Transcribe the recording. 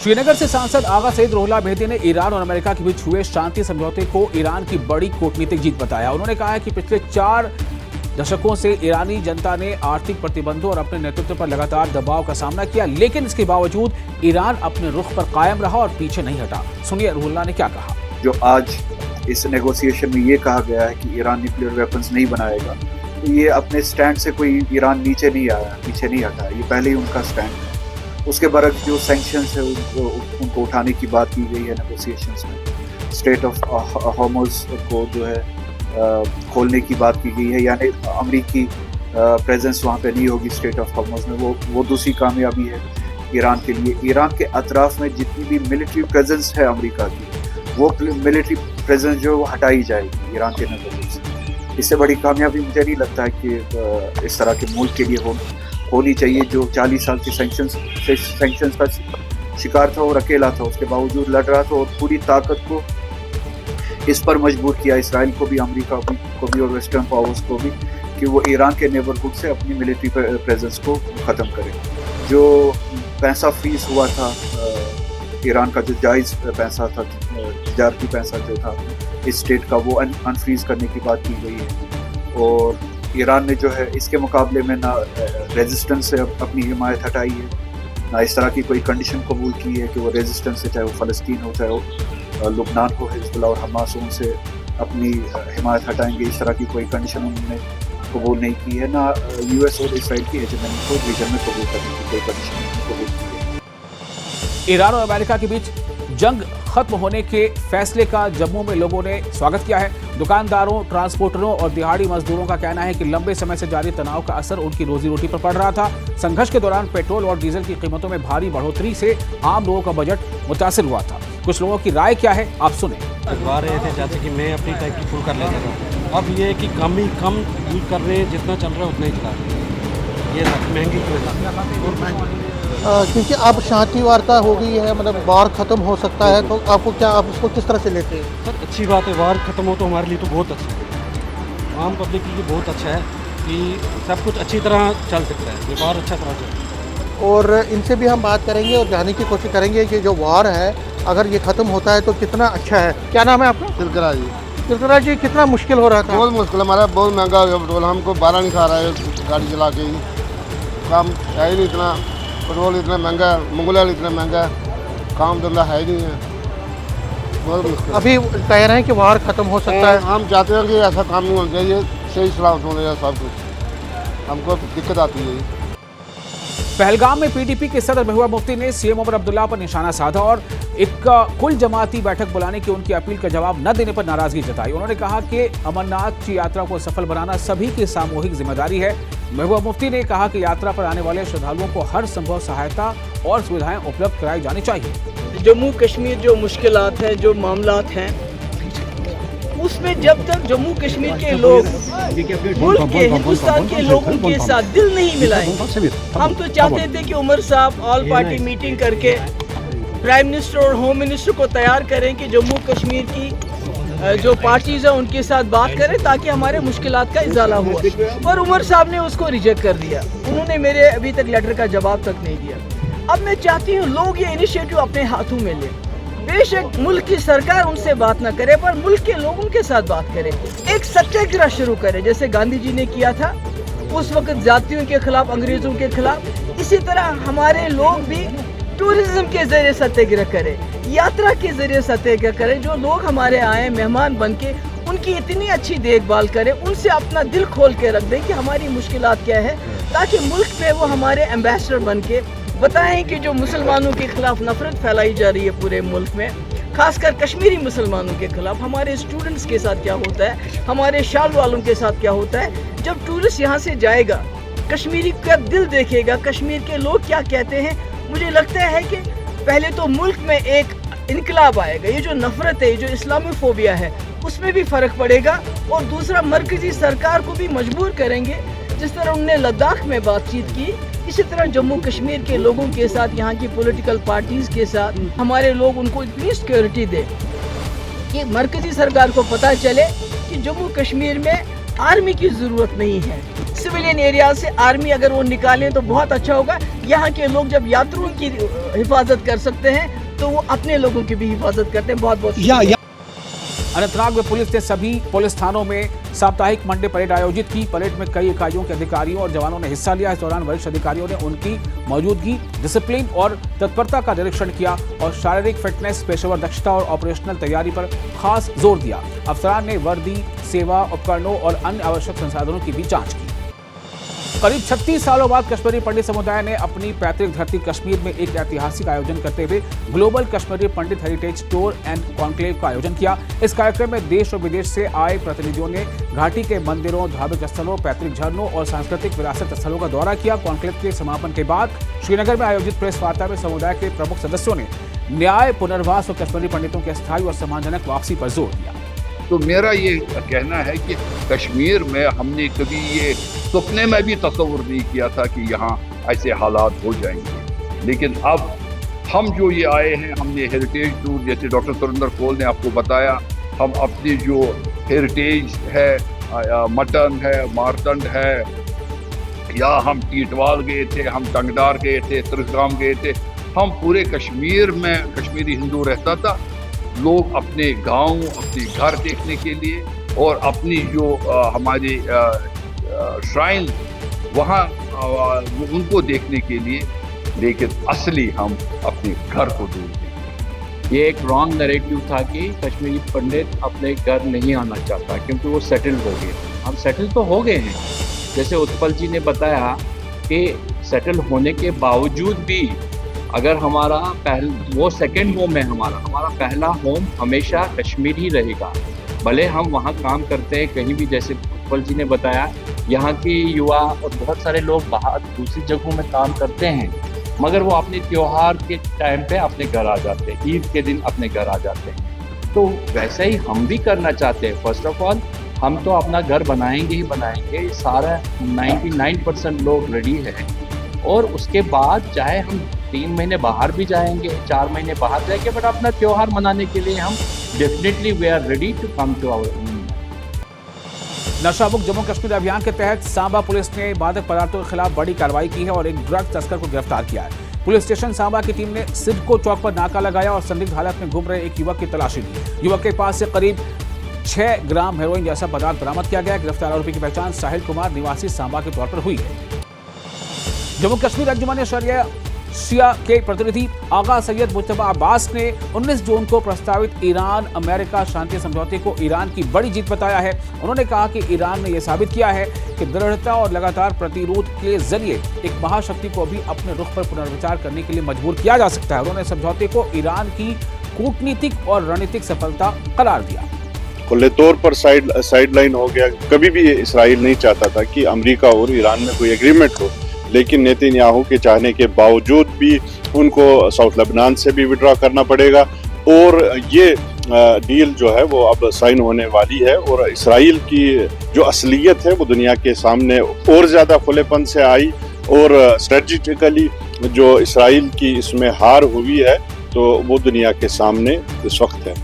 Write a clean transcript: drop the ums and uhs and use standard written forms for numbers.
श्रीनगर से सांसद आगा सईद रोहिल्ला बेहती ने ईरान और अमेरिका के बीच हुए शांति समझौते को ईरान की बड़ी कूटनीतिक जीत बताया। उन्होंने कहा है कि पिछले 4 दशकों से ईरानी जनता ने आर्थिक प्रतिबंधों और अपने नेतृत्व पर लगातार दबाव का सामना किया, लेकिन इसके बावजूद ईरान अपने रुख पर कायम रहा और पीछे नहीं हटा। सुनिए रोहिल्ला ने क्या कहा। जो आज इस नेगोशिएशन में ये कहा गया है कि ईरान न्यूक्लियर वेपन्स नहीं बनाएगा, तो ये अपने स्टैंड से कोई ईरान नीचे नहीं आया, पीछे नहीं हटा। ये पहले ही उनका स्टैंड है। उसके बरक्स जो सैंक्शंस है उनको उठाने की बात की गई है नेगोशिएशंस में। स्ट्रेट ऑफ हॉर्मुज़ को जो है खोलने की बात की गई है, यानी अमेरिकी प्रेजेंस वहाँ पे नहीं होगी स्ट्रेट ऑफ हॉर्मुज़ में। वो दूसरी कामयाबी है ईरान के लिए। ईरान के अतराफ में जितनी भी मिलिट्री प्रेजेंस है अमेरिका की, वो मिलिट्री प्रेजेंस जो वो हटाई जाएगी ईरान के नज़रिए से। इससे बड़ी कामयाबी मुझे नहीं लगता है कि इस तरह के मुल्क के लिए होनी चाहिए जो 40 साल के सैंक्शंस का शिकार था और अकेला था, उसके बावजूद लड़ रहा था और पूरी ताकत को इस पर मजबूर किया, इसराइल को भी, अमेरिका को भी और वेस्टर्न पावर्स को भी, कि वो ईरान के नेबरहुड से अपनी मिलिट्री प्रेजेंस को ख़त्म करें। जो पैसा फ्रीज हुआ था ईरान का, जो जायज़ पैसा था, तजारती पैसा जो था इस स्टेट का, वो अनफ्रीज करने की बात की गई है। और ईरान ने जो है इसके मुकाबले में ना रेजिस्टेंस से अपनी हिमायत हटाई है, ना इस तरह की कोई कंडीशन कबूल की है कि वो रेजिस्टेंस से, चाहे वो फ़लस्तीन हो, चाहे वो लुबनान हो, हिजबुल्लाह और हमास, उनसे अपनी हिमायत हटाएंगे, इस तरह की कोई कंडीशन उन्होंने कबूल नहीं की है। ना यूएस और इसराइल की हेजेमनी को रीजन में कबूल करने की कोई कंडीशन कबूल की है। ईरान और अमेरिका के बीच जंग खत्म होने के फैसले का जम्मू में लोगों ने स्वागत किया है। दुकानदारों, ट्रांसपोर्टरों और दिहाड़ी मजदूरों का कहना है कि लंबे समय से जारी तनाव का असर उनकी रोजी रोटी पर पड़ रहा था। संघर्ष के दौरान पेट्रोल और डीजल की कीमतों में भारी बढ़ोतरी से आम लोगों का बजट मुतासिर हुआ था। कुछ लोगों की राय क्या है, आप सुने। अखबार रहे थे जैसे कि मैं अपनी टाइप की फुल कर लेता था, अब ये है कि कम यूज कर रहे हैं, जितना चल रहा है उतना ही चला रहे हैं। ये महंगी क्योंकि अब शांति वार्ता हो गई है, मतलब वार ख़त्म हो सकता है, तो आपको क्या, आप उसको किस तरह से लेते हैं? सर अच्छी बात है, वार ख़त्म हो तो हमारे लिए तो बहुत अच्छा है, आम पब्लिक के लिए बहुत अच्छा है कि सब कुछ अच्छी तरह चल सकता है, व्यापार अच्छा तरह चलता है। और इनसे भी हम बात करेंगे और जानने की कोशिश करेंगे कि जो वार है अगर ये ख़त्म होता है तो कितना अच्छा है। क्या नाम है आपका? तिलकरा जी। तिलकरा जी, कितना मुश्किल हो रहा था? बहुत मुश्किल, हमारा बहुत महंगा हो गया पेट्रोल, हमको 12 नहीं खा रहा है गाड़ी चला के ही, काम है ही नहीं इतना, पेट्रोल इतना महंगा है, मंगोल इतना महंगा है, काम धंधा है ही नहीं है, बहुत मुश्किल। अभी कह रहे हैं कि वार ख़त्म हो सकता है। हम चाहते हैं कि ऐसा काम नहीं होना चाहिए, सही सलामत होना चाहिए सब कुछ, हमको दिक्कत आती है। पहलगाम में पीडीपी के सदर महबूबा मुफ्ती ने सीएम उमर अब्दुल्ला पर निशाना साधा और एक कुल जमाती बैठक बुलाने की उनकी अपील का जवाब न देने पर नाराजगी जताई। उन्होंने कहा कि अमरनाथ की यात्रा को सफल बनाना सभी की सामूहिक जिम्मेदारी है। महबूबा मुफ्ती ने कहा कि यात्रा पर आने वाले श्रद्धालुओं को हर संभव सहायता और सुविधाएं उपलब्ध कराई जानी चाहिए। जम्मू कश्मीर जो मुश्किलात हैं, जो मामलात हैं, उसमें जब तक जम्मू कश्मीर के लोग मुल्क के, हिंदुस्तान के लोगों के साथ दिल नहीं मिलाएंगे, हम तो चाहते थे कि उमर साहब ऑल पार्टी मीटिंग करके प्राइम मिनिस्टर और होम मिनिस्टर को तैयार करें कि जम्मू कश्मीर की जो पार्टीज हैं उनके साथ बात करें ताकि हमारे मुश्किलात का इजाला हो। और उमर साहब ने उसको रिजेक्ट कर दिया, उन्होंने मेरे अभी तक लेटर का जवाब तक नहीं दिया। अब मैं चाहती हूँ लोग ये इनिशिएटिव अपने हाथों में लें। बेशक मुल्क की सरकार उनसे बात ना करे, पर मुल्क के लोगों के साथ बात करे, एक सत्याग्रह शुरू करे जैसे गांधी जी ने किया था उस वक्त जातियों के खिलाफ, अंग्रेजों के खिलाफ। इसी तरह हमारे लोग भी टूरिज्म के जरिए सत्याग्रह करें, यात्रा के जरिए सत्याग्रह करें। जो लोग हमारे आए मेहमान बन के, उनकी इतनी अच्छी देखभाल करें, उनसे अपना दिल खोल के रख दें कि हमारी मुश्किलात क्या है, ताकि मुल्क पे वो हमारे एम्बेसडर बन के बताएं कि जो मुसलमानों के खिलाफ नफरत फैलाई जा रही है पूरे मुल्क में, खासकर कश्मीरी मुसलमानों के खिलाफ, हमारे स्टूडेंट्स के साथ क्या होता है, हमारे शाल वालों के साथ क्या होता है। जब टूरिस्ट यहाँ से जाएगा, कश्मीरी का दिल देखेगा, कश्मीर के लोग क्या कहते हैं, मुझे लगता है कि पहले तो मुल्क में एक इनकलाब आएगा। ये जो नफरत है, ये जो इस्लामोफोबिया है, उसमें भी फ़र्क पड़ेगा। और दूसरा, मरकजी सरकार को भी मजबूर करेंगे, जिस तरह उन्होंने लद्दाख में बातचीत की, इसी तरह जम्मू कश्मीर के लोगों के साथ, यहाँ की पॉलिटिकल पार्टीज़ के साथ हमारे लोग उनको इतनी सिक्योरिटी दें कि मरकजी सरकार को पता चले कि जम्मू कश्मीर में आर्मी की ज़रूरत नहीं है, सिविलियन एरिया से आर्मी अगर वो निकालें तो बहुत अच्छा होगा। यहाँ के लोग जब यात्रियों की हिफाजत कर सकते हैं तो वो अपने लोगों की भी हिफाजत करते हैं। बहुत बहुत अनंतनाग में पुलिस ने सभी पुलिस थानों में साप्ताहिक मंडे परेड आयोजित की। परेड में कई इकाइयों के अधिकारियों और जवानों ने हिस्सा लिया। इस दौरान वरिष्ठ अधिकारियों ने उनकी मौजूदगी, डिसिप्लिन और तत्परता का निरीक्षण किया और शारीरिक फिटनेस, पेशेवर दक्षता और ऑपरेशनल तैयारी पर खास जोर दिया। अफसरान ने वर्दी, सेवा उपकरणों और अन्य आवश्यक संसाधनों की भी जांच की। करीब 36 सालों बाद कश्मीरी पंडित समुदाय ने अपनी पैतृक धरती कश्मीर में एक ऐतिहासिक आयोजन करते हुए global Kashmiri Pandit heritage tour and conclave का आयोजन किया। इस कार्यक्रम में देश और विदेश से आए प्रतिनिधियों ने घाटी के मंदिरों, धार्मिक स्थलों, पैतृक झरनों और सांस्कृतिक विरासत स्थलों का दौरा किया। कॉन्क्लेव के समापन के बाद श्रीनगर में आयोजित प्रेस वार्ता में समुदाय के प्रमुख सदस्यों ने न्याय, पुनर्वास और कश्मीरी पंडितों के स्थायी और सम्मानजनक वापसी पर जोर दिया। तो मेरा ये कहना है कि कश्मीर में हमने कभी ये सपने में भी तस्वुर नहीं किया था कि यहाँ ऐसे हालात हो जाएंगे, लेकिन अब हम जो ये आए हैं, हमने हेरिटेज टूर, जैसे डॉक्टर सुरेंद्र कोल ने आपको बताया, हम अपनी जो हेरिटेज है, मटन है, मारतंड है, या हम टीटवाल गए थे, हम टंगडार गए थे, त्रिगाम गए थे, हम पूरे कश्मीर में कश्मीरी हिंदू रहता था। लोग अपने गांव, अपने घर देखने के लिए और अपनी जो हमारे श्राइन वहाँ उनको देखने के लिए, लेकिन असली हम अपने घर को ढूंढते हैं। ये एक रॉन्ग नैरेटिव था कि कश्मीरी पंडित अपने घर नहीं आना चाहता क्योंकि वो सेटल हो गए। हम सेटल तो हो गए हैं, जैसे उत्पल जी ने बताया कि सेटल होने के बावजूद भी अगर हमारा वो सेकंड होम है, हमारा पहला होम हमेशा कश्मीर ही रहेगा। भले हम वहाँ काम करते हैं कहीं भी, जैसे उत्पल जी ने बताया, यहाँ के युवा और बहुत सारे लोग बाहर दूसरी जगहों में काम करते हैं, मगर वो अपने त्योहार के टाइम पे अपने घर आ जाते हैं, ईद के दिन अपने घर आ जाते हैं। तो वैसे ही हम भी करना चाहते हैं। फर्स्ट ऑफ ऑल हम तो अपना घर बनाएंगे ही बनाएंगे, सारा 99% लोग रेडी है, और उसके बाद चाहे हम 3 महीने बाहर भी जाएंगे, 4 महीने बाहर जाएंगे, बट अपना त्योहार मनाने के लिए हम definitely we are ready to come to our. नशामुक्त जम्मू कश्मीर अभियान के तहत सांबा पुलिस ने मादक पदार्थों के खिलाफ बड़ी कार्रवाई की है और एक ड्रग तस्कर को गिरफ्तार किया है। पुलिस स्टेशन सांबा की टीम ने सिडको चौक पर नाका लगाया और संदिग्ध हालत में घूम रहे एक युवक की तलाशी ली। युवक के पास से करीब 6 ग्राम हेरोइन जैसा पदार्थ बरामद किया गया। गिरफ्तार आरोपी की पहचान साहिल कुमार निवासी सांबा के तौर पर हुई है। जम्मू कश्मीर अंजुमन शरिया शिया के प्रतिनिधि आगा सैयद मुज्तबा अब्बास ने 19 जून को प्रस्तावित ईरान अमेरिका शांति समझौते को ईरान की बड़ी जीत बताया है। उन्होंने कहा कि ईरान ने यह साबित किया है कि दृढ़ता और लगातार प्रतिरोध के जरिए एक महाशक्ति को भी अपने रुख पर पुनर्विचार करने के लिए मजबूर किया जा सकता है। उन्होंने समझौते को ईरान की कूटनीतिक और रणनीतिक सफलता करार दिया। खुले तौर पर साइडलाइन हो गया। कभी भी इसराइल नहीं चाहता था कि अमेरिका और ईरान में कोई एग्रीमेंट हो, लेकिन नेतन्याहू के चाहने के बावजूद भी उनको साउथ लेबनान से भी विड्रॉ करना पड़ेगा और ये डील जो है वो अब साइन होने वाली है और इसराइल की जो असलियत है वो दुनिया के सामने और ज़्यादा खुलेपन से आई और स्ट्रेटेजिकली जो इसराइल की इसमें हार हुई है तो वो दुनिया के सामने इस वक्त है।